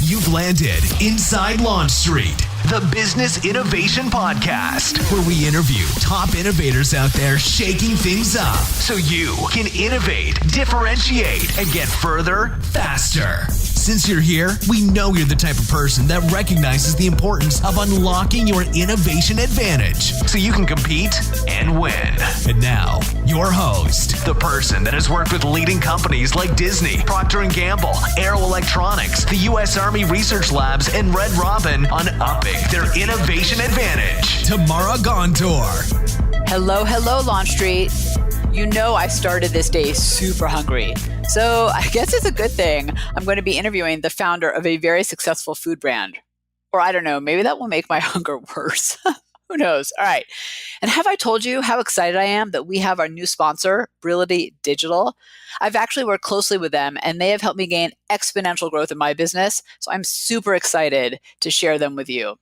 You've landed inside Launch Street, the Business Innovation Podcast, where we interview top innovators out there shaking things up so you can innovate, differentiate, and get further faster. Since you're here, we know you're the type of person that recognizes the importance of unlocking your innovation advantage so you can compete and win. And now, your host, the person that has worked with leading companies like Disney, Procter & Gamble, Aero Electronics, the U.S. Army Research Labs, and Red Robin on upping their innovation advantage. Tamara Gontor. Hello, Launch Street. You know I started this day super hungry. So I guess it's a good thing I'm going to be interviewing the founder of a very successful food brand. Or I don't know, maybe that will make my hunger worse. Who knows? All right. And have I told you how excited I am that we have our new sponsor, Brility Digital? I've actually worked closely with them and they have helped me gain exponential growth in my business. So I'm super excited to share them with you.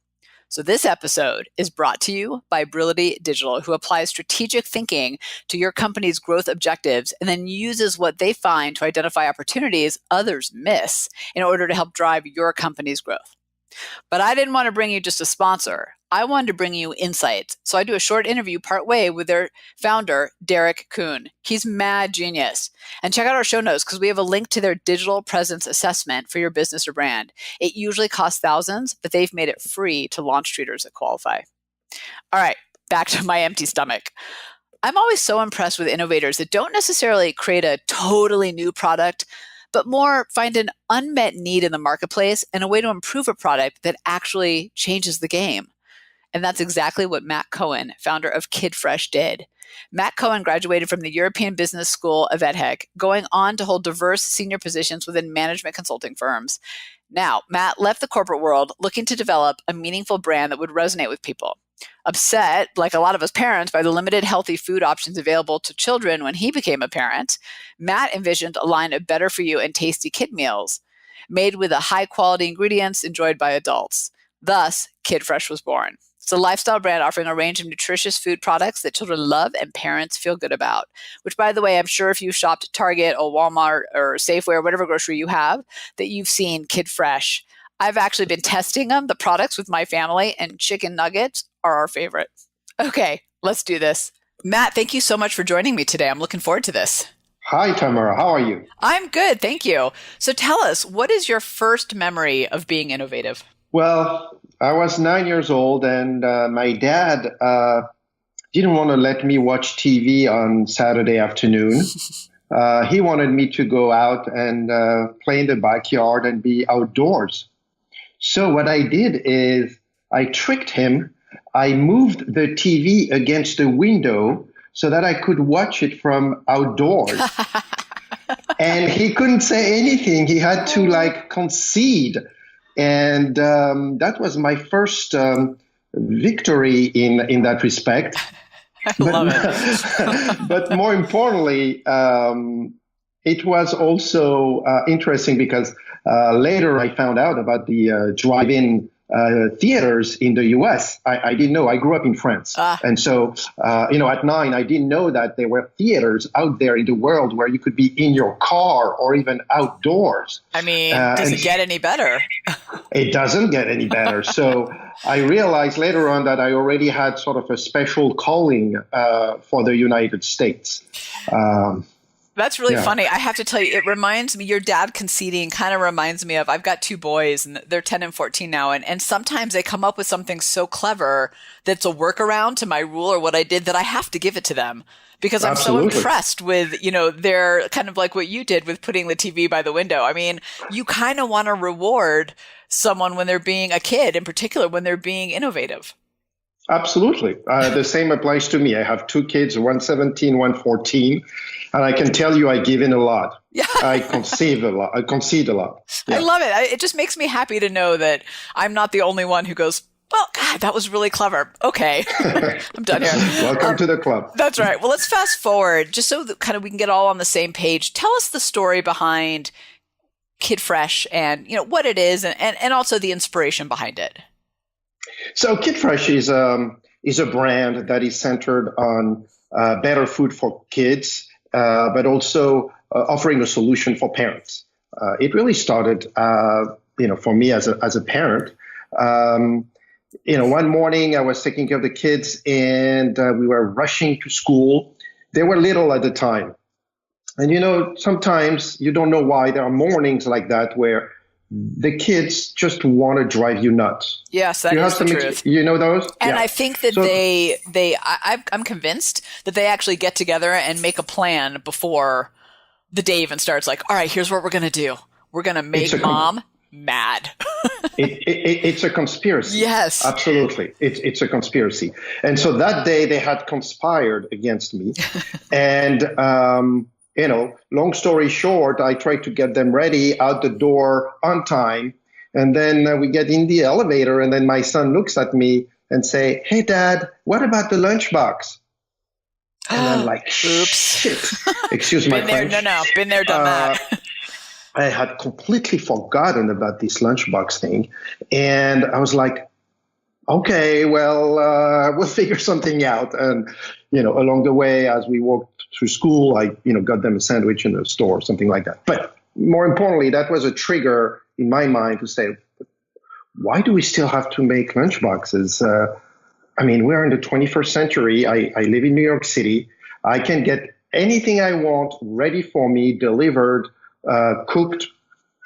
So this episode is brought to you by Brility Digital, who applies strategic thinking to your company's growth objectives and then uses what they find to identify opportunities others miss in order to help drive your company's growth. But I didn't want to bring you just a sponsor. I wanted to bring you insights. So I do a short interview partway with their founder, Derek Kuhn. He's mad genius. And check out our show notes because we have a link to their digital presence assessment for your business or brand. It usually costs thousands, but they've made it free to launch streeters that qualify. All right, back to my empty stomach. I'm always so impressed with innovators that don't necessarily create a totally new product, but more find an unmet need in the marketplace and a way to improve a product that actually changes the game. And that's exactly what Matt Cohen, founder of KidFresh, did. Matt Cohen graduated from the European Business School of EdHec, going on to hold diverse senior positions within management consulting firms. Now, Matt left the corporate world looking to develop a meaningful brand that would resonate with people. Upset, like a lot of us parents, by the limited healthy food options available to children when he became a parent, Matt envisioned a line of better for you and tasty kid meals made with the high quality ingredients enjoyed by adults. Thus, KidFresh was born. It's a lifestyle brand offering a range of nutritious food products that children love and parents feel good about, which, by the way, I'm sure if you shopped at Target or Walmart or Safeway or whatever grocery you have, that you've seen KidFresh. I've actually been testing them, the products, with my family, and chicken nuggets are our favorite. Okay, let's do this. Matt, thank you so much for joining me today. I'm looking forward to this. Hi, Tamara. How are you? I'm good. Thank you. So tell us, what is your first memory of being innovative? Well, I was 9 years old and my dad didn't want to let me watch TV on Saturday afternoon. He wanted me to go out and play in the backyard and be outdoors. So what I did is I tricked him. I moved the TV against the window so that I could watch it from outdoors. And he couldn't say anything. He had to concede. And that was my first victory in that respect. I love it. But more importantly, it was also interesting because later I found out about the drive-in theaters in the U.S. I didn't know. I grew up in France. And so, at 9, I didn't know that there were theaters out there in the world where you could be in your car or even outdoors. I mean, does it get any better? It doesn't get any better. So I realized later on that I already had sort of a special calling for the United States. That's really funny. I have to tell you, it reminds me, your dad conceding kind of reminds me of, I've got 2 boys and they're 10 and 14 now. And sometimes they come up with something so clever that's a workaround to my rule or what I did that I have to give it to them because I'm Absolutely. so impressed with, their kind of like what you did with putting the TV by the window. I mean, you kind of want to reward someone when they're being a kid, in particular, when they're being innovative. Absolutely. The same applies to me. I have 2 kids, one 17, one 14. And I can tell you I give in a lot. Yeah. I concede a lot. Yeah. I love it. It just makes me happy to know that I'm not the only one who goes, well, God, that was really clever. Okay, I'm done here. Welcome to the club. That's right. Well, let's fast forward just so that kind of we can get all on the same page. Tell us the story behind KidFresh and what it is and also the inspiration behind it. So KidFresh is a brand that is centered on better food for kids, but also offering a solution for parents. It really started for me as a parent. One morning I was taking care of the kids and we were rushing to school. They were little at the time. And, sometimes you don't know why there are mornings like that where the kids just want to drive you nuts. Yes, that is the truth. You know those? And yeah. I think that I'm convinced that they actually get together and make a plan before the day even starts. Like, all right, here's what we're going to do. We're going to make mom mad. It's a conspiracy. Yes. Absolutely. It's a conspiracy. And so that day they had conspired against me. And, long story short, I tried to get them ready out the door on time. And then we get in the elevator and then my son looks at me and say, "Hey, Dad, what about the lunchbox?" And I'm like, oops. Shit. Excuse my French. No. Been there, done that. I had completely forgotten about this lunchbox thing. And I was like, okay, well, we'll figure something out. And, along the way, as we walked through school, I, got them a sandwich in the store, something like that. But more importantly, that was a trigger in my mind to say, why do we still have to make lunchboxes? We're in the 21st century. I live in New York City. I can get anything I want ready for me, delivered, cooked,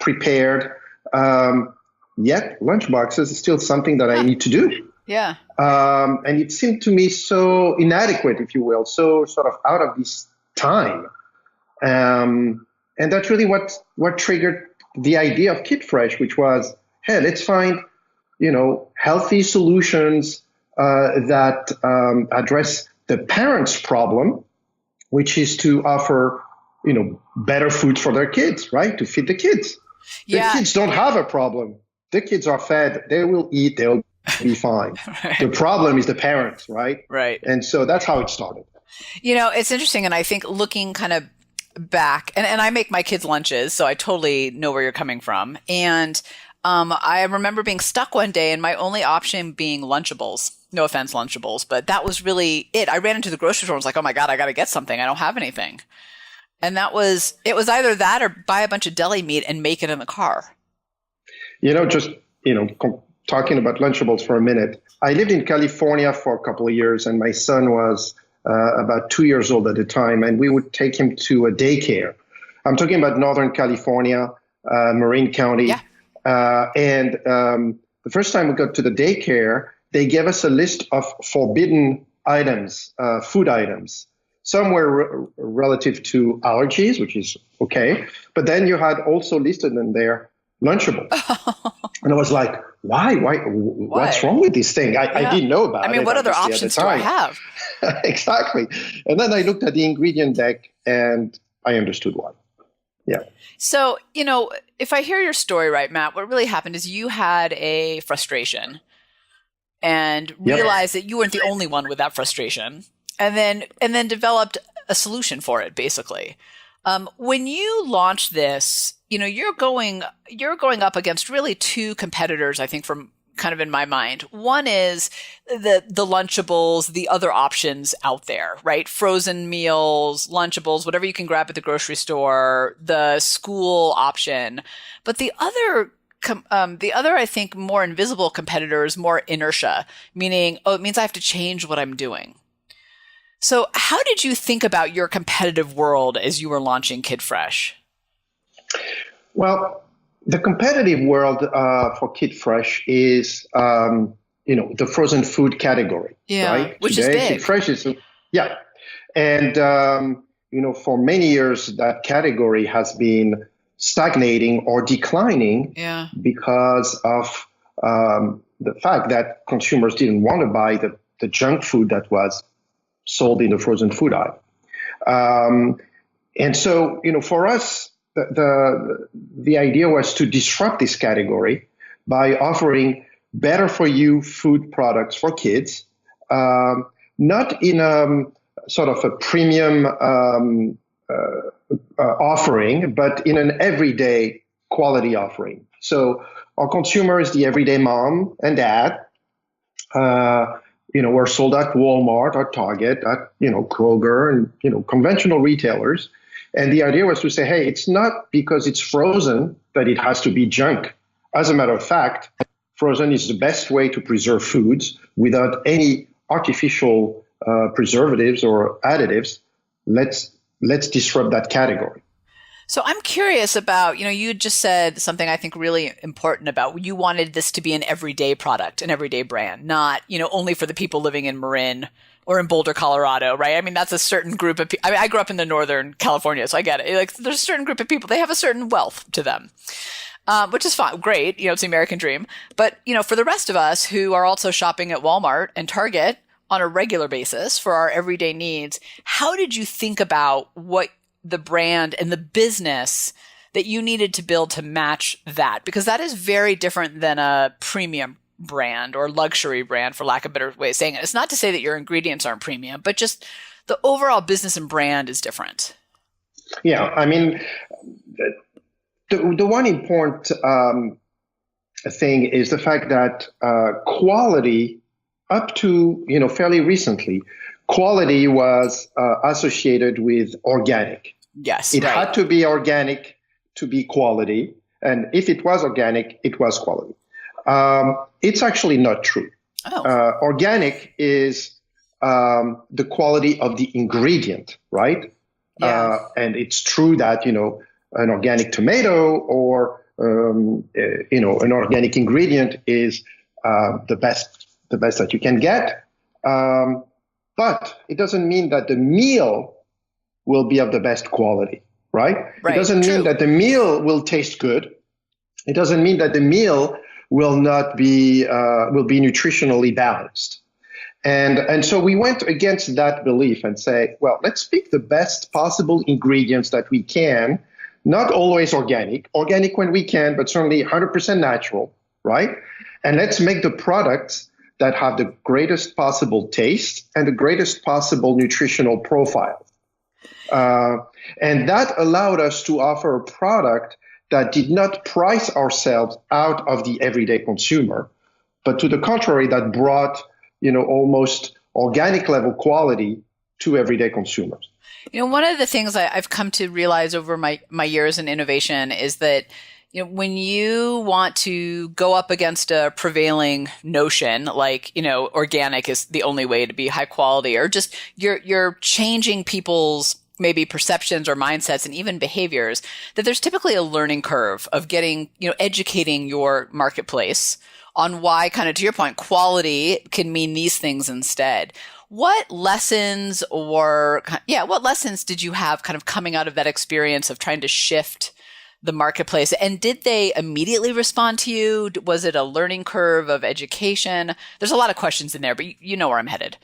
prepared. Yet lunchboxes is still something that I need to do. Yeah. And it seemed to me so inadequate, if you will, so sort of out of this time. And that's really what triggered the idea of KidFresh, which was, hey, let's find, healthy solutions that address the parents' problem, which is to offer, better food for their kids, right? To feed the kids. Yeah. The kids don't have a problem. The kids are fed. They will eat. They'll be fine. Right. The problem is the parents, right? Right. And so that's how it started. It's interesting. And I think looking kind of back, and I make my kids lunches, so I totally know where you're coming from. And I remember being stuck one day and my only option being Lunchables. No offense, Lunchables, but that was really it. I ran into the grocery store and was like, oh my God, I got to get something. I don't have anything. And it was either that or buy a bunch of deli meat and make it in the car. Talking about Lunchables for a minute. I lived in California for a couple of years and my son was about 2 years old at the time, and we would take him to a daycare. I'm talking about Northern California, Marin County. Yeah. And the first time we got to the daycare, they gave us a list of forbidden items, food items. Some were relative to allergies, which is okay. But then you had also listed in there Lunchables. And I was like, why? What's wrong with this thing? I didn't know about it. What other options do I have? Exactly. And then I looked at the ingredient deck and I understood why. Yeah. So, if I hear your story right, Matt, what really happened is you had a frustration and realized that you weren't the only one with that frustration, and then developed a solution for it, basically. When you launch this, you're going up against really two competitors, I think, from kind of in my mind. One is the Lunchables, the other options out there, right? Frozen meals, Lunchables, whatever you can grab at the grocery store, the school option. But the other, I think, more invisible competitor is more inertia, meaning, it means I have to change what I'm doing. So how did you think about your competitive world as you were launching KidFresh? Well, the competitive world for KidFresh is, the frozen food category, right? Which Today, is big. KidFresh is, And, for many years, that category has been stagnating or declining because of the fact that consumers didn't want to buy the junk food that was sold in the frozen food aisle. And so, for us, the idea was to disrupt this category by offering better for you food products for kids, not in a sort of a premium offering, but in an everyday quality offering. So our consumer is the everyday mom and dad. We're sold at Walmart, at Target, at Kroger, and conventional retailers. And the idea was to say, hey, it's not because it's frozen that it has to be junk. As a matter of fact, frozen is the best way to preserve foods without any artificial preservatives or additives. Let's disrupt that category. So I'm curious about, you just said something I think really important about you wanted this to be an everyday product, an everyday brand, not, only for the people living in Marin or in Boulder, Colorado, right? I mean, that's a certain group of people. I grew up in the Northern California, so I get it. Like, there's a certain group of people, they have a certain wealth to them, which is fine. Great. It's the American dream. But, for the rest of us who are also shopping at Walmart and Target on a regular basis for our everyday needs, how did you think about what the brand and the business that you needed to build to match that? Because that is very different than a premium brand or luxury brand, for lack of a better way of saying it. It's not to say that your ingredients aren't premium, but just the overall business and brand is different. Yeah, I mean, the one important thing is the fact that quality, up to fairly recently, quality was associated with organic. Yes, it had to be organic to be quality, and if it was organic, it was quality. It's actually not true. Oh. Organic is the quality of the ingredient, right? Yeah. And it's true that an organic tomato or an organic ingredient is the best that you can get. But it doesn't mean that the meal will be of the best quality, right? It doesn't mean that the meal will taste good. It doesn't mean that the meal will not be will be nutritionally balanced. And so we went against that belief and say, well, let's pick the best possible ingredients that we can, not always organic when we can, but certainly 100% natural, right? And let's make the products that have the greatest possible taste and the greatest possible nutritional profile. And that allowed us to offer a product that did not price ourselves out of the everyday consumer, but to the contrary, that brought, almost organic level quality to everyday consumers. One of the things I've come to realize over my years in innovation is that when you want to go up against a prevailing notion, like, organic is the only way to be high quality, or just you're changing people's maybe perceptions or mindsets and even behaviors, that there's typically a learning curve of getting, educating your marketplace on why, kind of to your point, quality can mean these things instead. What lessons did you have kind of coming out of that experience of trying to shift the marketplace? And did they immediately respond to you? Was it a learning curve of education? There's a lot of questions in there, but you know where I'm headed.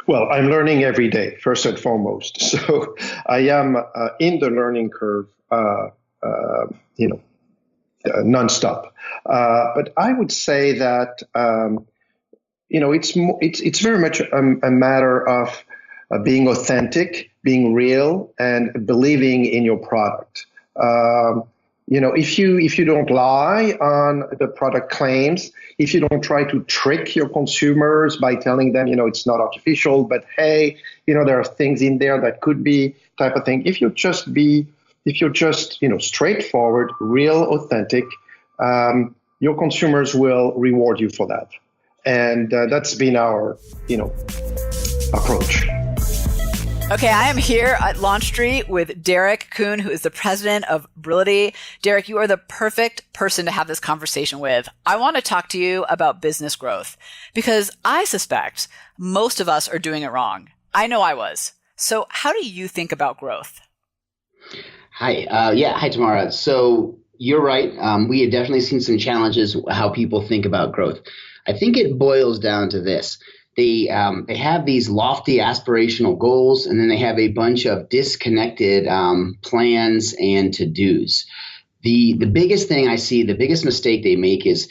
Well, I'm learning every day, first and foremost. So I am in the learning curve, nonstop. But I would say that, it's very much a matter of being authentic, being real, and believing in your product. If you don't lie on the product claims, if you don't try to trick your consumers by telling them, it's not artificial, but hey, there are things in there that could be type of thing. If you're just straightforward, real, authentic, your consumers will reward you for that. And that's been our, approach. Okay, I am here at Launch Street with Derek Kuhn, who is the president of Brility. Derek, you are the perfect person to have this conversation with. I want to talk to you about business growth because I suspect most of us are doing it wrong. I know I was. So how do you think about growth? Hi. Hi, Tamara. So you're right. We have definitely seen some challenges how people think about growth. I think it boils down to this. They have these lofty aspirational goals, and then they have a bunch of disconnected plans and to-dos. The biggest thing I see, the biggest mistake they make is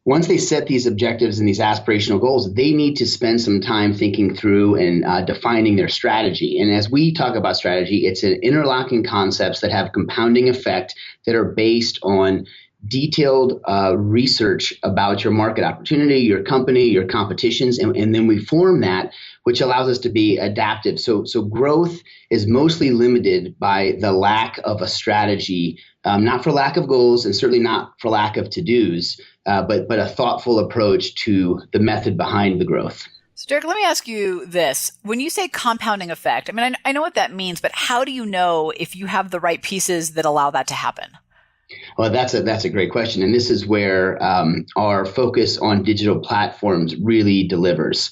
once they set these objectives and these aspirational goals, they need to spend some time thinking through and defining their strategy. And as we talk about strategy, it's an interlocking concepts that have compounding effect that are based on detailed research about your market opportunity, your company, your competitions, and then we form that, which allows us to be adaptive. So growth is mostly limited by the lack of a strategy, not for lack of goals and certainly not for lack of to-dos, but a thoughtful approach to the method behind the growth. So Derek, let me ask you this. When you say compounding effect, I mean, I know what that means, but how do you know if you have the right pieces that allow that to happen? Well, that's a great question. And this is where our focus on digital platforms really delivers.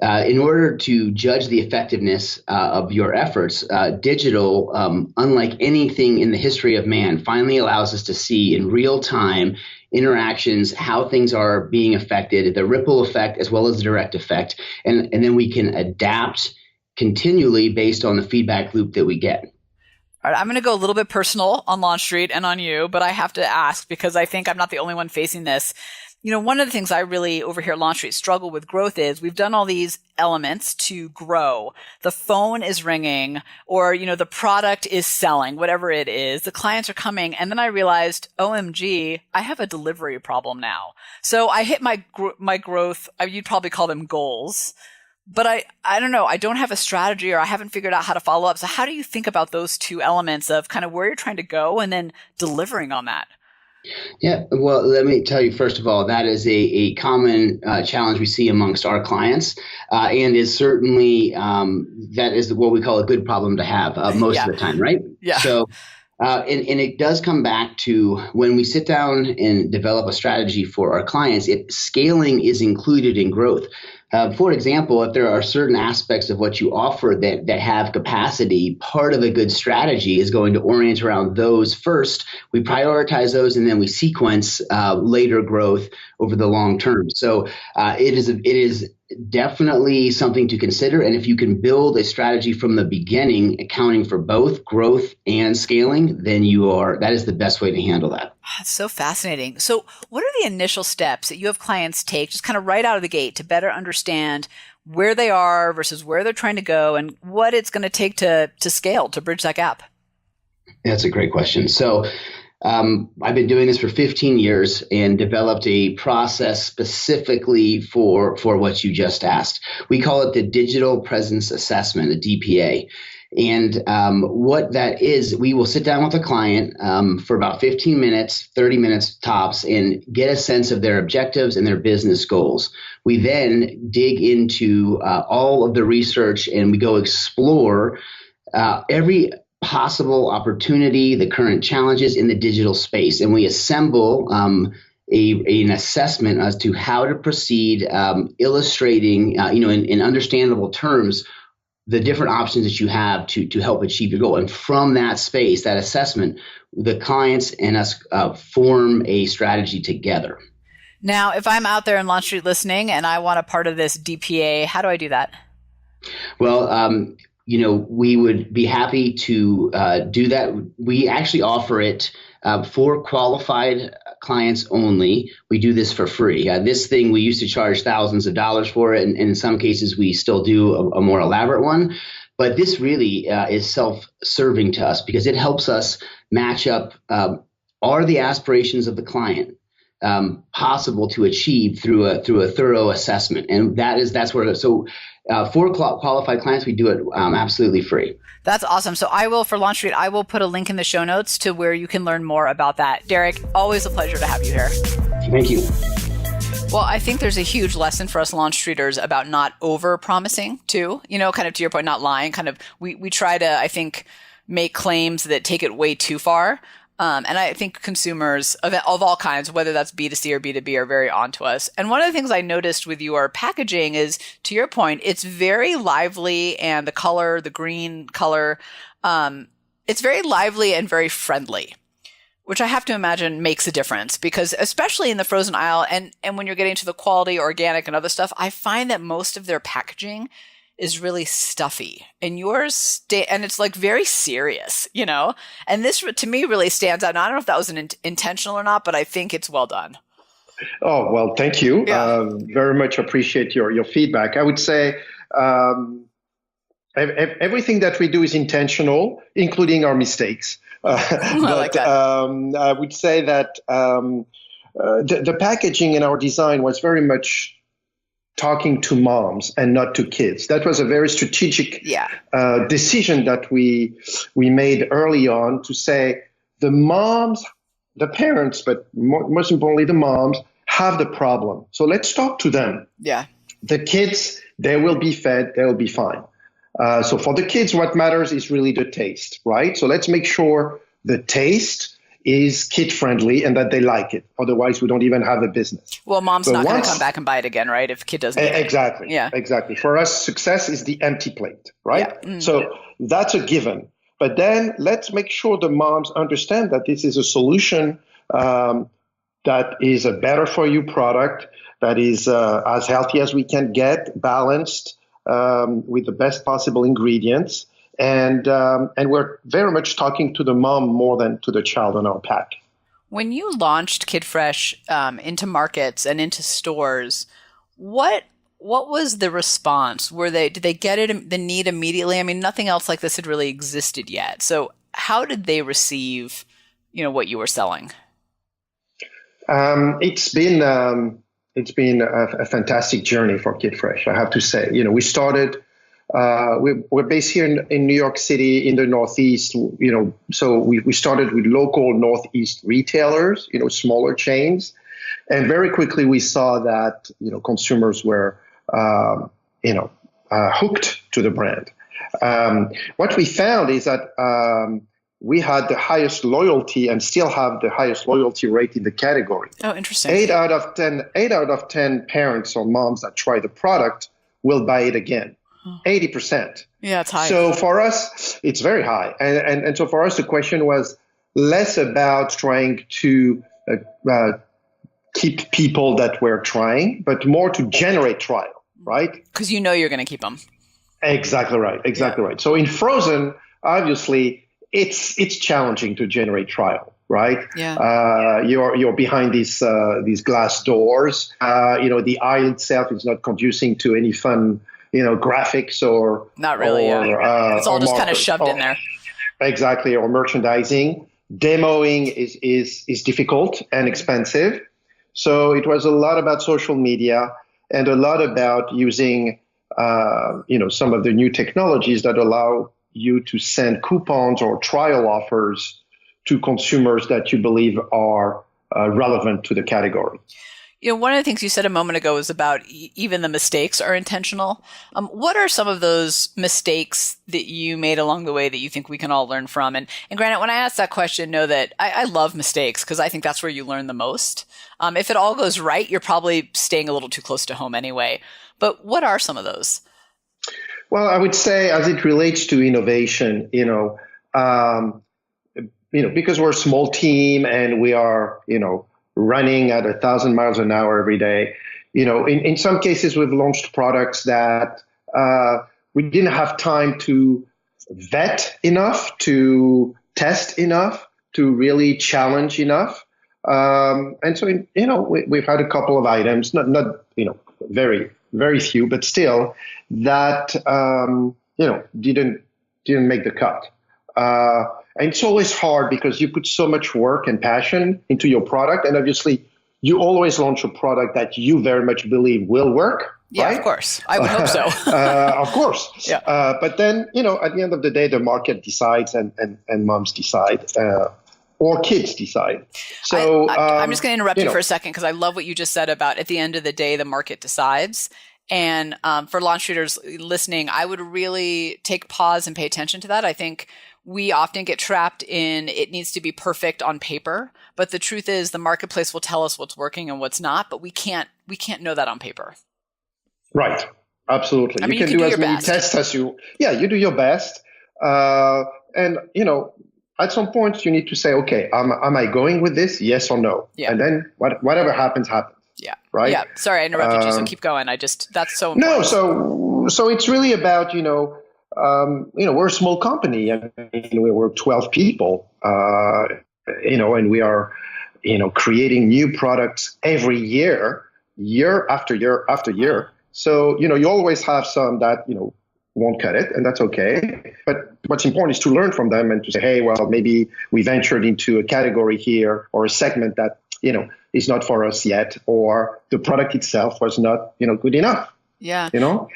In order to judge the effectiveness of your efforts, digital, unlike anything in the history of man, finally allows us to see in real time interactions, how things are being affected, the ripple effect as well as the direct effect. And then we can adapt continually based on the feedback loop that we get. All right, I'm going to go a little bit personal on Launch Street and on you, but I have to ask because I think I'm not the only one facing this. You know, one of the things I really over here at Launch Street struggle with growth is we've done all these elements to grow. The phone is ringing or, you know, the product is selling, whatever it is. The clients are coming. And then I realized, OMG, I have a delivery problem now. So I hit my growth. You'd probably call them goals. But I don't know. I don't have a strategy or I haven't figured out how to follow up. So how do you think about those two elements of kind of where you're trying to go and then delivering on that? Yeah, well, let me tell you, first of all, that is a common challenge we see amongst our clients and is certainly that is what we call a good problem to have most of the time, right? Yeah. So and it does come back to when we sit down and develop a strategy for our clients, scaling is included in growth. For example, if there are certain aspects of what you offer that have capacity, part of a good strategy is going to orient around those first. We prioritize those and then we sequence later growth over the long term. So it is definitely something to consider. And if you can build a strategy from the beginning, accounting for both growth and scaling, then that is the best way to handle that. That's so fascinating. So what are the initial steps that you have clients take just kind of right out of the gate to better understand where they are versus where they're trying to go and what it's going to take to scale, to bridge that gap? That's a great question. So I've been doing this for 15 years and developed a process specifically for what you just asked. We call it the Digital Presence Assessment, the DPA. And what that is, we will sit down with a client for about 15 minutes, 30 minutes tops, and get a sense of their objectives and their business goals. We then dig into all of the research and we go explore every possible opportunity, the current challenges in the digital space. And we assemble an assessment as to how to proceed, illustrating, in understandable terms, the different options that you have to help achieve your goal. And from that space, that assessment, the clients and us form a strategy together. Now, if I'm out there in Launch Street listening and I want a part of this DPA, how do I do that? Well, we would be happy to do that. We actually offer it for qualified clients only. We do this for free. This thing, we used to charge thousands of dollars for it, and in some cases, we still do a more elaborate one. But this really is self-serving to us because it helps us match up, are the aspirations of the client possible to achieve through a thorough assessment, and that's where. So for qualified clients, we do it absolutely free. That's awesome. So for Launch Street, I will put a link in the show notes to where you can learn more about that. Derek, always a pleasure to have you here. Thank you. Well, I think there's a huge lesson for us Launch Streeters about not over promising too. Kind of to your point, not lying. Kind of we try to, I think, make claims that take it way too far. And I think consumers of all kinds, whether that's B2C or B2B, are very onto us. And one of the things I noticed with your packaging is, to your point, it's very lively, and the green color, it's very lively and very friendly, which I have to imagine makes a difference because especially in the frozen aisle and when you're getting to the quality, organic and other stuff, I find that most of their packaging is really stuffy, and yours and it's like very serious, and this to me really stands out. And I don't know if that was intentional or not, but I think it's well done. Oh, well, thank you. Yeah. Very much appreciate your feedback. I would say everything that we do is intentional, including our mistakes. I like that. I would say that the packaging and our design was very much talking to moms and not to kids. That was a very strategic decision that we made early on to say the moms, the parents, but most importantly the moms have the problem. So let's talk to them. Yeah. The kids, they will be fed, they will be fine. So for the kids, what matters is really the taste, right? So let's make sure the taste is kid-friendly and that they like it. Otherwise, we don't even have a business. Well, mom's not going to come back and buy it again, right? If kid doesn't eat it. Exactly. Yeah. Exactly. For us, success is the empty plate, right? Yeah. So that's a given. But then let's make sure the moms understand that this is a solution that is a better for you product, that is as healthy as we can get, balanced, with the best possible ingredients. And we're very much talking to the mom more than to the child on our pack. When you launched KidFresh into markets and into stores, what was the response? Did they get the need immediately? I mean, nothing else like this had really existed yet. So how did they receive, what you were selling? It's been a fantastic journey for KidFresh, I have to say. We started. We're based here in New York City in the Northeast, so we started with local Northeast retailers, smaller chains. And very quickly we saw that, consumers were, hooked to the brand. What we found is that we had the highest loyalty and still have the highest loyalty rate in the category. Oh, interesting. 8 out of 10 parents or moms that try the product will buy it again. 80%. Yeah, it's high. So for us, it's very high. And so for us, the question was less about trying to keep people that were trying, but more to generate trial, right? Because you're going to keep them. Exactly right. Right. So in frozen, obviously, it's challenging to generate trial, right? Yeah. You're behind these glass doors. The aisle itself is not conducing to any fun graphics or not really. It's all just kind of shoved in there. Exactly, or merchandising. Demoing is difficult and expensive. So it was a lot about social media and a lot about using some of the new technologies that allow you to send coupons or trial offers to consumers that you believe are relevant to the category. One of the things you said a moment ago was about even the mistakes are intentional. What are some of those mistakes that you made along the way that you think we can all learn from? And granted, when I ask that question, know that I love mistakes because I think that's where you learn the most. If it all goes right, you're probably staying a little too close to home anyway. But what are some of those? Well, I would say as it relates to innovation, because we're a small team and we are, running at 1,000 miles an hour every day. In some cases, we've launched products that we didn't have time to vet enough, to test enough, to really challenge enough. And so, we've had a couple of items, not very, very few, but still that, didn't make the cut. And it's always hard because you put so much work and passion into your product. And obviously, you always launch a product that you very much believe will work. Yeah, right? Of course. I would hope so. Of course. Yeah. But then, at the end of the day, the market decides and moms decide or kids decide. So I'm just going to interrupt you for a second because I love what you just said about at the end of the day, the market decides. And for launch leaders listening, I would really take pause and pay attention to that. I think we often get trapped in it needs to be perfect on paper, but the truth is the marketplace will tell us what's working and what's not, but we can't know that on paper. Right. Absolutely. I mean, you can do as many best. tests as you do your best. And at some point you need to say, okay, am I going with this? Yes or no? Yeah. And then whatever happens. Yeah. Right. Yeah. Sorry, I interrupted you. So keep going. That's so important. No. So it's really about, we're a small company. I mean, we're 12 people, and we are, creating new products every year after year after year. So, you always have some that, won't cut it, and that's okay. But what's important is to learn from them and to say, hey, well, maybe we ventured into a category here or a segment that, is not for us yet, or the product itself was not, good enough. Yeah.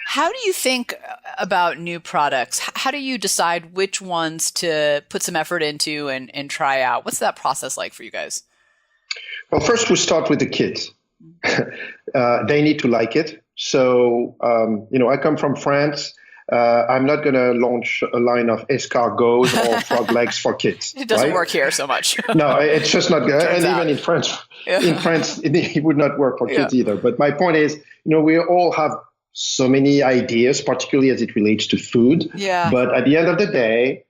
How do you think about new products? How do you decide which ones to put some effort into and try out? What's that process like for you guys? Well, first we start with the kids. They need to like it. So, I come from France. I'm not going to launch a line of escargots or frog legs for kids. It doesn't work here so much. No, it's just not good. And even in France, it would not work for kids either. But my point is, we all have so many ideas, particularly as it relates to food. Yeah. But at the end of the day,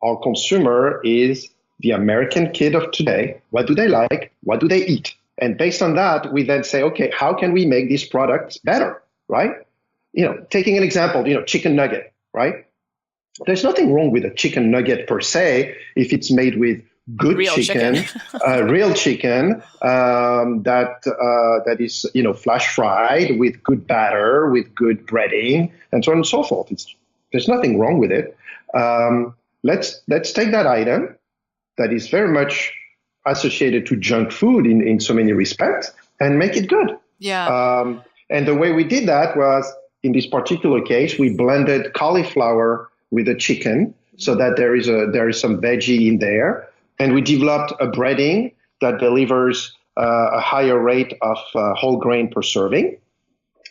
our consumer is the American kid of today. What do they like? What do they eat? And based on that, we then say, okay, how can we make these products better, right? Taking an example, chicken nugget, right? There's nothing wrong with a chicken nugget per se if it's made with good real chicken. Real chicken that is, flash fried with good batter, with good breading, and so on and so forth. There's nothing wrong with it. Let's take that item that is very much associated to junk food in so many respects and make it good. Yeah. And the way we did that was, in this particular case, we blended cauliflower with a chicken so that there is some veggie in there. And we developed a breading that delivers a higher rate of whole grain per serving.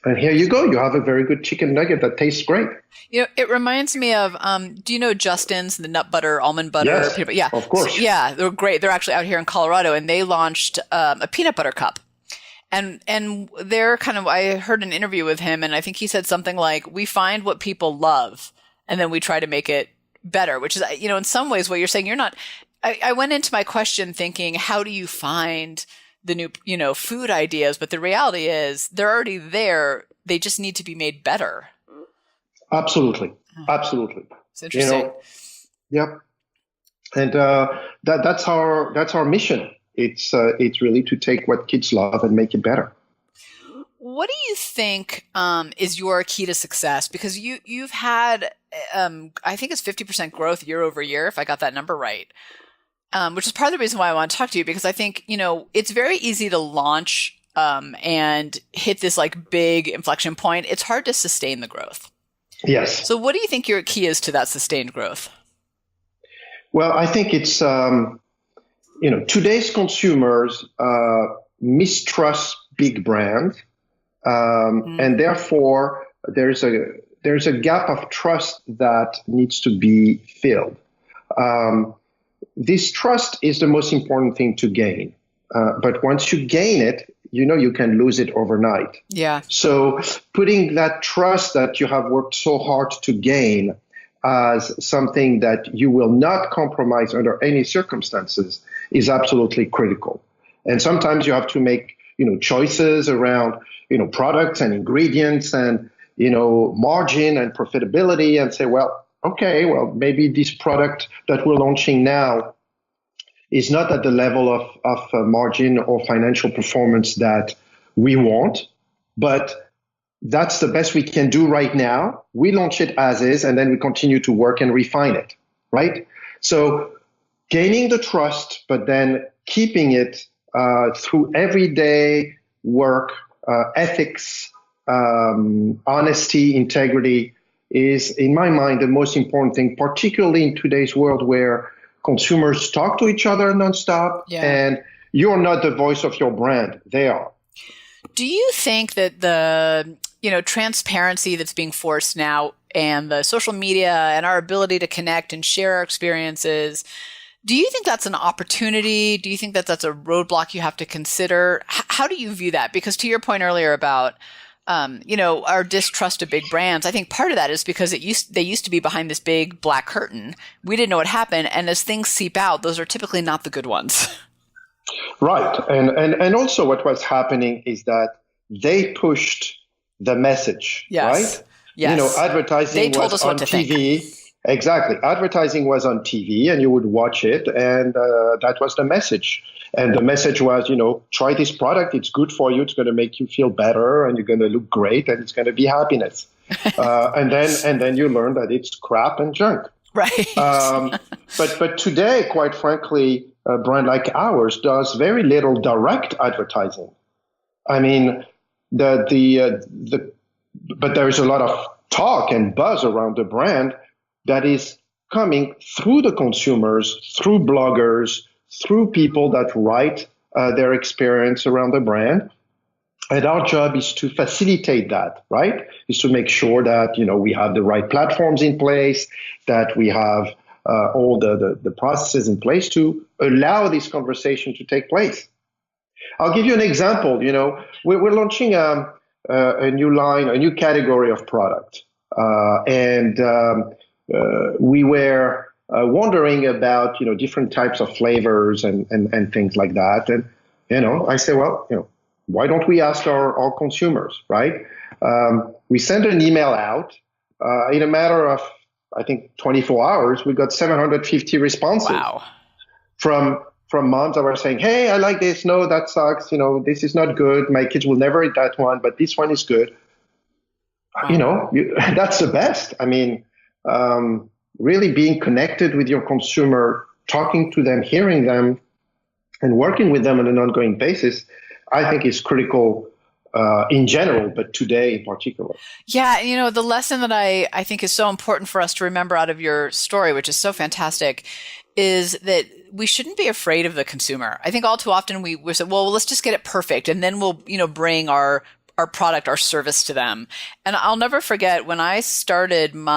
And here you go. You have a very good chicken nugget that tastes great. It reminds me of, do you know Justin's, the nut butter, almond butter? Yes, peanut butter? Yeah, of course. Yeah, they're great. They're actually out here in Colorado, and they launched a peanut butter cup. And they're I heard an interview with him, and I think he said something like, we find what people love, and then we try to make it better, which is, in some ways what you're saying, you're not, I went into my question thinking, how do you find the new, food ideas? But the reality is they're already there. They just need to be made better. Absolutely. Absolutely. It's interesting. Yep. And that's our mission. It's really to take what kids love and make it better. What do you think is your key to success? Because you've had, I think it's 50% growth year over year, if I got that number right. Which is part of the reason why I want to talk to you, because I think, it's very easy to launch and hit this big inflection point. It's hard to sustain the growth. Yes. So what do you think your key is to that sustained growth? Well, I think it's, today's consumers mistrust big brands, and therefore there's a gap of trust that needs to be filled. This trust is the most important thing to gain. But once you gain it, you can lose it overnight. Yeah. So putting that trust that you have worked so hard to gain as something that you will not compromise under any circumstances is absolutely critical. And sometimes you have to make, choices around, products and ingredients and, margin and profitability and say, maybe this product that we're launching now is not at the level of margin or financial performance that we want, but that's the best we can do right now. We launch it as is, and then we continue to work and refine it, right? So gaining the trust, but then keeping it through everyday work, ethics, honesty, integrity is, in my mind, the most important thing, particularly in today's world where consumers talk to each other nonstop, and you're not the voice of your brand. They are. Do you think that the transparency that's being forced now and the social media and our ability to connect and share our experiences, do you think that's an opportunity? Do you think that that's a roadblock you have to consider? How do you view that? Because to your point earlier about our distrust of big brands, I think part of that is because they used to be behind this big black curtain. We didn't know what happened. And as things seep out, those are typically not the good ones. Right. And also what was happening is that they pushed the message, right? Yes. Advertising was on TV. Think. Exactly. Advertising was on TV and you would watch it. And that was the message. And the message was, try this product. It's good for you. It's going to make you feel better and you're going to look great and it's going to be happiness. and then you learn that it's crap and junk. Right. But today, quite frankly, a brand like ours does very little direct advertising. I mean, but there is a lot of talk and buzz around the brand that is coming through the consumers, through bloggers, through people that write their experience around the brand. And our job is to facilitate that, right? Is to make sure that, we have the right platforms in place, that we have all the processes in place to allow this conversation to take place. I'll give you an example. We're launching a new line, a new category of product. And we were wondering about, different types of flavors and things like that. And, I say, well, why don't we ask our consumers, right? We sent an email out. In a matter of, I think, 24 hours, we got 750 responses. Wow. From moms that were saying, hey, I like this. No, that sucks. This is not good. My kids will never eat that one, but this one is good. Wow. That's the best. I mean, really being connected with your consumer, talking to them, hearing them, and working with them on an ongoing basis, I think is critical in general, but today in particular. Yeah, the lesson that I think is so important for us to remember out of your story, which is so fantastic, is that we shouldn't be afraid of the consumer. I think all too often we say, well, let's just get it perfect, and then we'll, bring our product, our service to them. And I'll never forget when I started when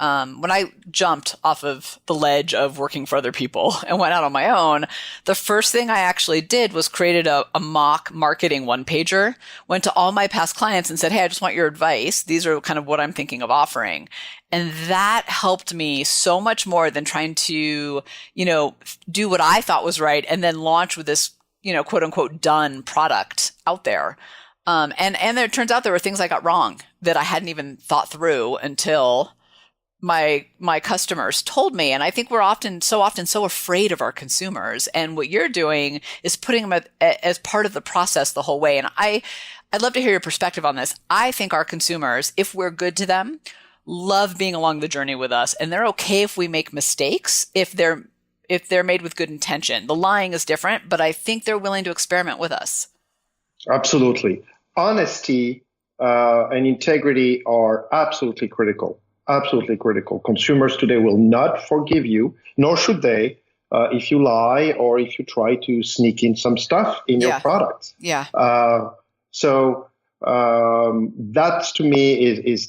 I jumped off of the ledge of working for other people and went out on my own, the first thing I actually did was created a mock marketing one-pager, went to all my past clients and said, hey, I just want your advice. These are kind of what I'm thinking of offering. And that helped me so much more than trying to, do what I thought was right and then launch with this, quote unquote, done product out there. And it turns out there were things I got wrong that I hadn't even thought through until my customers told me. And I think we're often so afraid of our consumers. And what you're doing is putting them as part of the process the whole way. And I'd love to hear your perspective on this. I think our consumers, if we're good to them, love being along the journey with us. And they're okay if we make mistakes, if they're made with good intention. The lying is different, but I think they're willing to experiment with us. Absolutely. Honesty and integrity are absolutely critical. Absolutely critical. Consumers today will not forgive you, nor should they, if you lie or if you try to sneak in some stuff in your product. Yeah. So that to me is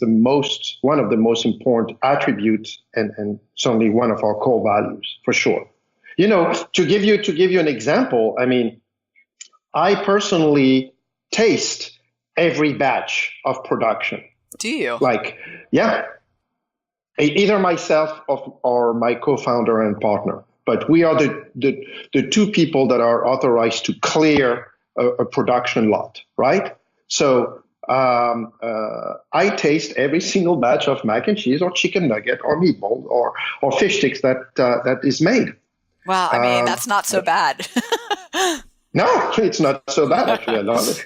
one of the most important attributes and certainly one of our core values for sure. To give you an example, I mean, I personally taste every batch of production. Do you? Yeah. Either myself or my co-founder and partner. But we are the two people that are authorized to clear a production lot, right? So I taste every single batch of mac and cheese or chicken nugget or meatball or fish sticks that is made. Wow, I mean, that's not so bad. No, it's not so bad, actually. I love it.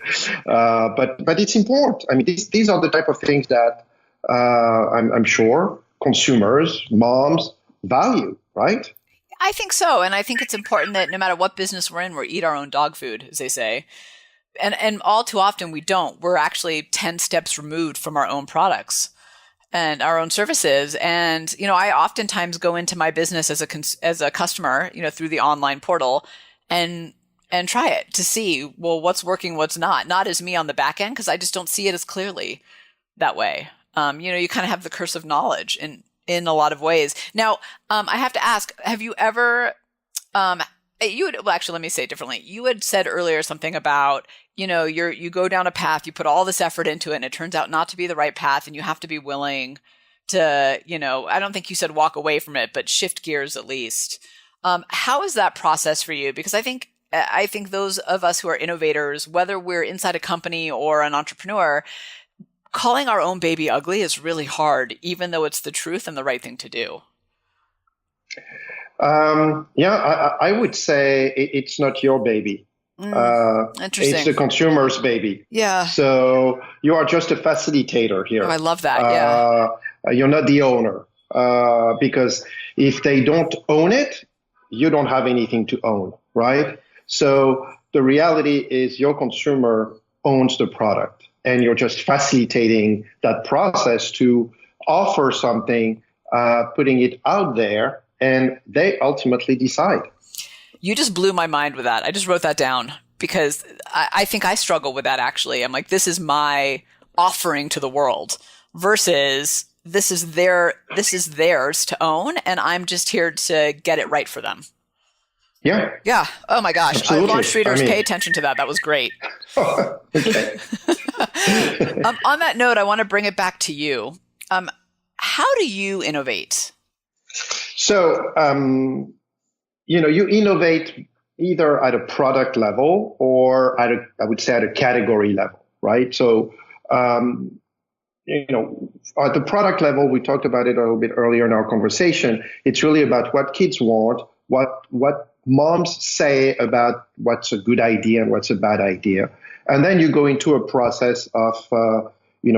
But it's important. I mean, these are the type of things that I'm sure consumers, moms value, right? I think so. And I think it's important that no matter what business we're in, we eat our own dog food, as they say. And all too often we don't. We're actually 10 steps removed from our own products and our own services. And, I oftentimes go into my business as a customer, through the online portal and try it to see, well, what's working, what's not as me on the back end, because I just don't see it as clearly that way. You kind of have the curse of knowledge in a lot of ways. Now, I have to ask, have you ever, let me say it differently. You had said earlier something about, you go down a path, you put all this effort into it, and it turns out not to be the right path, and you have to be willing to, I don't think you said walk away from it, but shift gears at least. How is that process for you? Because I think those of us who are innovators, whether we're inside a company or an entrepreneur, calling our own baby ugly is really hard, even though it's the truth and the right thing to do. I would say it's not your baby. Interesting. It's the consumer's baby. Yeah. So you are just a facilitator here. Oh, I love that. Yeah. You're not the owner, because if they don't own it, you don't have anything to own, right? So the reality is your consumer owns the product, and you're just facilitating that process to offer something, putting it out there, and they ultimately decide. You just blew my mind with that. I just wrote that down because I think I struggle with that actually. I'm like, this is my offering to the world versus this is theirs to own, and I'm just here to get it right for them. Yeah. Yeah. Oh my gosh. Absolutely. Launch readers, pay attention to that. That was great. Okay. On that note, I want to bring it back to you. How do you innovate? So, you innovate either at a product level or I would say at a category level, right? So, at the product level, we talked about it a little bit earlier in our conversation. It's really about what kids want, what moms say about what's a good idea and what's a bad idea. And then you go into a process of,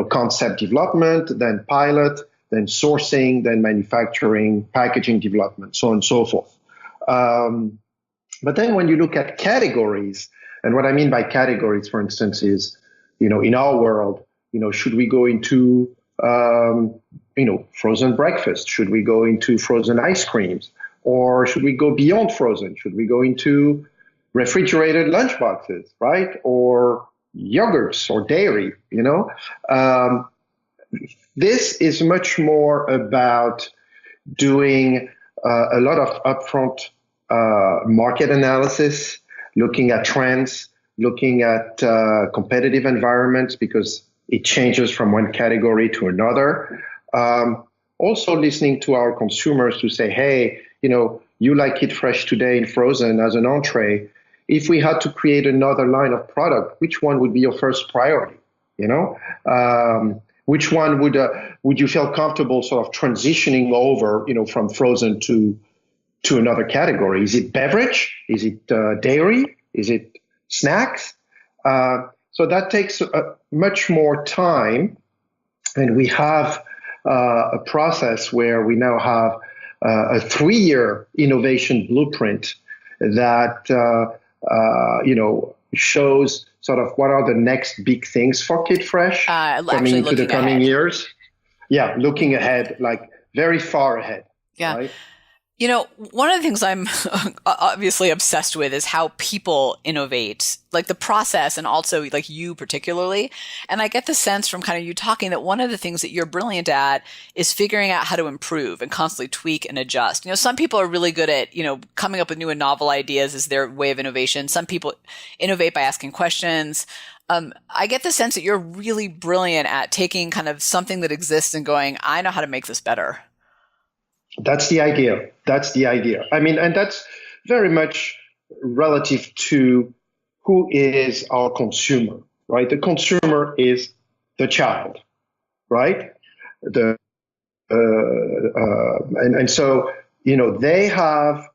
concept development, then pilot, then sourcing, then manufacturing, packaging development, so on and so forth. But then when you look at categories, and what I mean by categories, for instance, is, in our world, should we go into, frozen breakfast? Should we go into frozen ice creams? Or should we go beyond frozen? Should we go into refrigerated lunchboxes, right? Or yogurts or dairy, This is much more about doing a lot of upfront market analysis, looking at trends, looking at competitive environments because it changes from one category to another. Also listening to our consumers to say, hey, you like KidFresh today in frozen as an entree. If we had to create another line of product, which one would be your first priority? Which one would you feel comfortable sort of transitioning over, from frozen to another category? Is it beverage? Is it dairy? Is it snacks? So that takes much more time, and we have a process where we now have a 3-year innovation blueprint that shows sort of what are the next big things for KidFresh coming into the coming years. Yeah, looking ahead, like very far ahead. Yeah. Right? One of the things I'm obviously obsessed with is how people innovate, like the process and also like you particularly. And I get the sense from kind of you talking that one of the things that you're brilliant at is figuring out how to improve and constantly tweak and adjust. Some people are really good at, coming up with new and novel ideas as their way of innovation. Some people innovate by asking questions. I get the sense that you're really brilliant at taking kind of something that exists and going, I know how to make this better. That's the idea. I mean, and that's very much relative to who is our consumer, right? The consumer is the child, right? And so, they have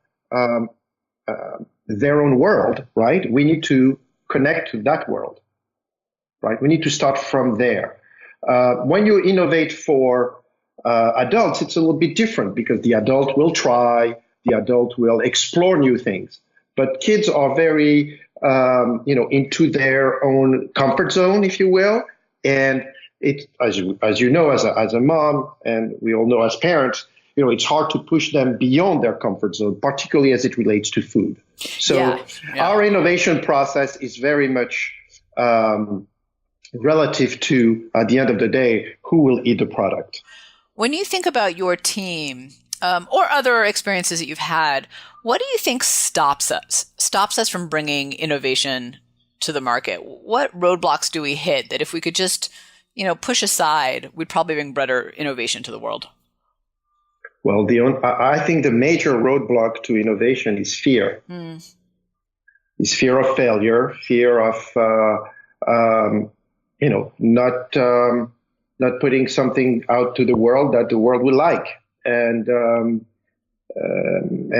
their own world, right? We need to connect to that world, right? We need to start from there. When you innovate for adults, it's a little bit different because the adult will try, the adult will explore new things. But kids are very, into their own comfort zone, if you will. And it, as you know, as a mom, and we all know as parents, it's hard to push them beyond their comfort zone, particularly as it relates to food. So our innovation process is very much relative to, at the end of the day, who will eat the product. When you think about your team or other experiences that you've had, what do you think stops us from bringing innovation to the market? What roadblocks do we hit that if we could just, push aside, we'd probably bring better innovation to the world? Well, I think the major roadblock to innovation is fear. Is fear of failure, fear of, not putting something out to the world that the world will like. And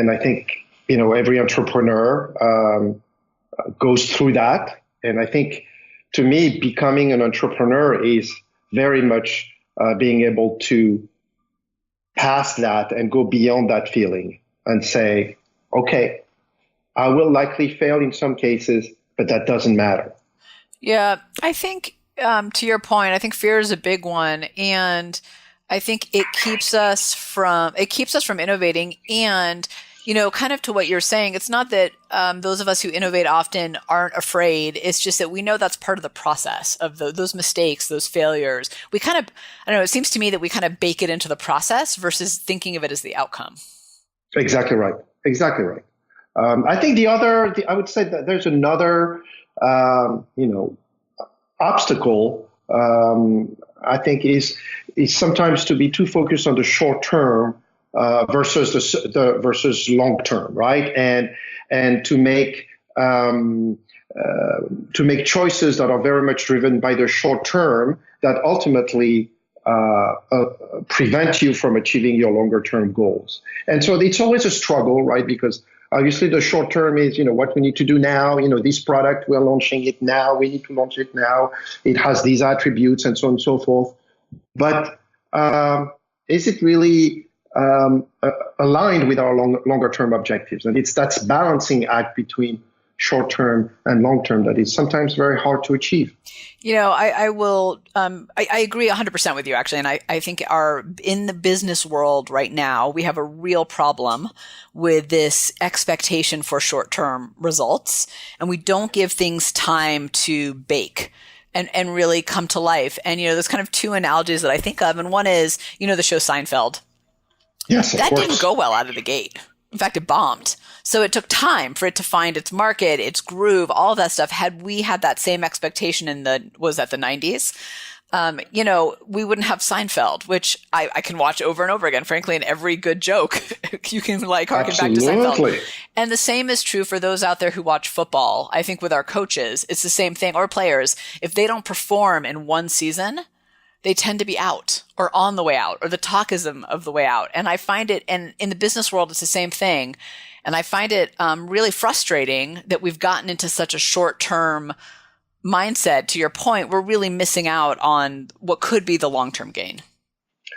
I think, every entrepreneur goes through that. And I think, to me, becoming an entrepreneur is very much being able to pass that and go beyond that feeling and say, okay, I will likely fail in some cases, but that doesn't matter. Yeah, I think to your point, I think fear is a big one, and I think it keeps us from innovating. And kind of to what you're saying, it's not that those of us who innovate often aren't afraid. It's just that we know that's part of the process of those mistakes, those failures. We kind of, I don't know, it seems to me that we kind of bake it into the process versus thinking of it as the outcome. Exactly right. Exactly right. I think I would say that there's another, obstacle. I think is sometimes to be too focused on the short term versus the versus long term, right? And to make choices that are very much driven by the short term that ultimately prevent you from achieving your longer term goals. And so it's always a struggle, right? Because obviously the short term is, what we need to do now. This product, we're launching it now. We need to launch it now. It has these attributes and so on and so forth. But is it really aligned with our longer term objectives? And that's balancing act between short term and long term that is sometimes very hard to achieve. I will. I agree 100% with you, actually, and I think in the business world right now we have a real problem with this expectation for short-term results, and we don't give things time to bake and really come to life. And there's kind of two analogies that I think of, and one is the show Seinfeld. Yes, of that course. didn't go well out of the gate. In fact, it bombed. So it took time for it to find its market, its groove, all of that stuff. Had we had that same expectation in the 90s, we wouldn't have Seinfeld, which I can watch over and over again, frankly, and every good joke you can harken back to Seinfeld. And the same is true for those out there who watch football. I think with our coaches, it's the same thing, or players. If they don't perform in one season, they tend to be out or on the way out, or the talkism of the way out. And I find it, and in the business world, it's the same thing. And I find it really frustrating that we've gotten into such a short-term mindset. To your point, we're really missing out on what could be the long-term gain.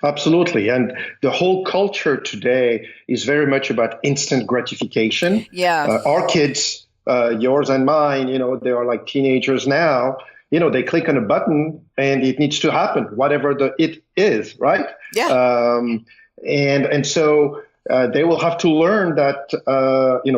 Absolutely. And the whole culture today is very much about instant gratification. Yeah. Our kids, yours and mine, they are like teenagers now. They click on a button and it needs to happen, whatever it is, right? Yeah. And so they will have to learn that,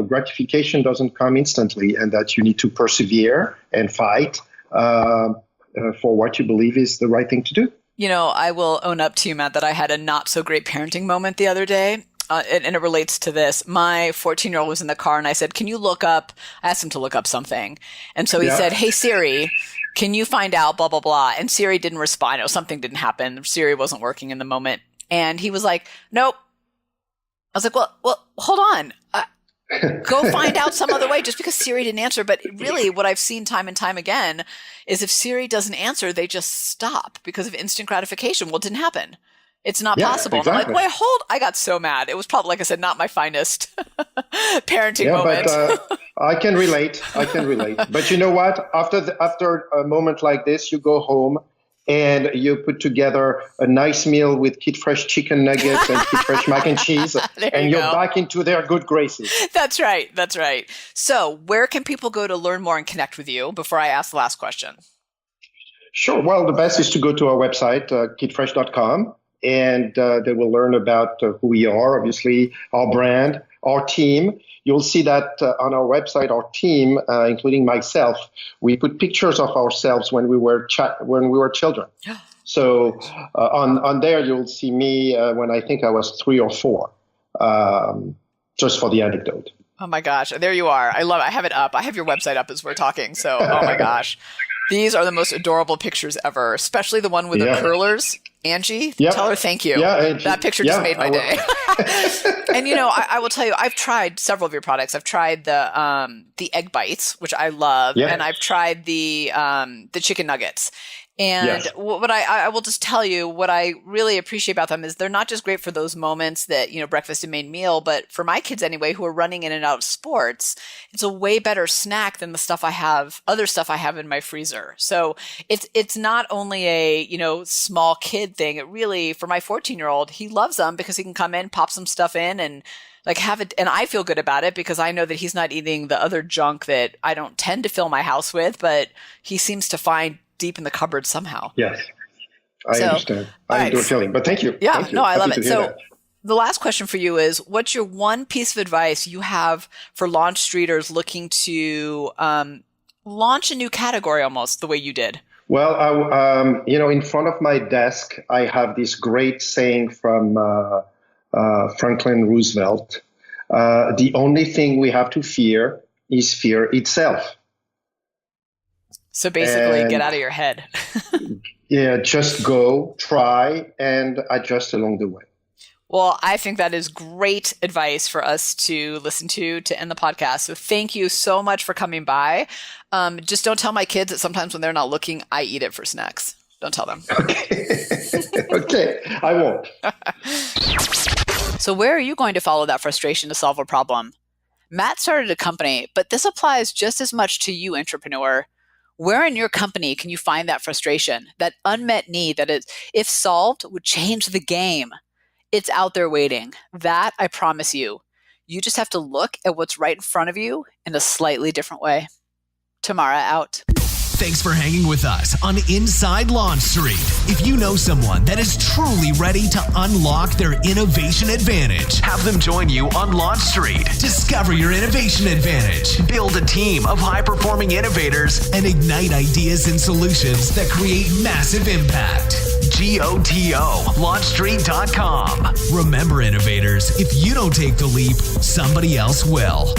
gratification doesn't come instantly and that you need to persevere and fight for what you believe is the right thing to do. I will own up to you, Matt, that I had a not so great parenting moment the other day. And it relates to this. My 14-year-old was in the car and I said, I asked him to look up something. And so he said, "Hey, Siri, can you find out blah, blah, blah?" And Siri didn't respond. Something didn't happen. Siri wasn't working in the moment. And he was like, "Nope." I was like, well, hold on. Go find out some other way, just because Siri didn't answer. But really what I've seen time and time again is if Siri doesn't answer, they just stop because of instant gratification. Well, it didn't happen. It's not possible. Exactly. And I'm like, I got so mad. It was probably, like I said, not my finest parenting moment. But I can relate. But you know what? After a moment like this, you go home and you put together a nice meal with KidFresh chicken nuggets and KidFresh mac and cheese, and you're back into their good graces. That's right. So where can people go to learn more and connect with you before I ask the last question? Sure. Well, the best is to go to our website, KidFresh.com. And they will learn about who we are, obviously, our brand, our team. You'll see that on our website, our team, including myself, we put pictures of ourselves when we were children. So on there, you'll see me when I think I was 3 or 4, just for the anecdote. Oh my gosh, there you are. I love it. I have it up. I have your website up as we're talking. So, oh my gosh. These are the most adorable pictures ever, especially the one with the curlers. Angie, tell her thank you. Yeah, Angie. That picture just made my day. And I will tell you, I've tried several of your products. I've tried the egg bites, which I love, and I've tried the chicken nuggets. And Yes. what I will just tell you, what I really appreciate about them is they're not just great for those moments that, breakfast and main meal, but for my kids anyway, who are running in and out of sports, it's a way better snack than the other stuff I have in my freezer. So it's not only a, small kid thing. It really, for my 14-year-old, he loves them because he can come in, pop some stuff in and have it. And I feel good about it because I know that he's not eating the other junk that I don't tend to fill my house with, but he seems to find deep in the cupboard somehow. Yes, I understand. I do a feeling, but thank you. Yeah, Thank you. no, I love Happy it. to hear So that. the last question for you is, what's your one piece of advice you have for launch streeters looking to launch a new category almost the way you did? Well, in front of my desk, I have this great saying from Franklin Roosevelt. The only thing we have to fear is fear itself. So basically, get out of your head. Yeah, just go, try, and adjust along the way. Well, I think that is great advice for us to listen to end the podcast. So thank you so much for coming by. Just don't tell my kids that sometimes when they're not looking, I eat it for snacks. Don't tell them. Okay. Okay, I won't. So where are you going to follow that frustration to solve a problem? Matt started a company, but this applies just as much to you, entrepreneur. Where in your company can you find that frustration, that unmet need that is, if solved, would change the game? It's out there waiting. That I promise you. You just have to look at what's right in front of you in a slightly different way. Tamara out. Thanks for hanging with us on Inside Launch Street. If you know someone that is truly ready to unlock their innovation advantage, have them join you on Launch Street. Discover your innovation advantage, build a team of high-performing innovators, and ignite ideas and solutions that create massive impact. GOTO, launchstreet.com. Remember, innovators, if you don't take the leap, somebody else will.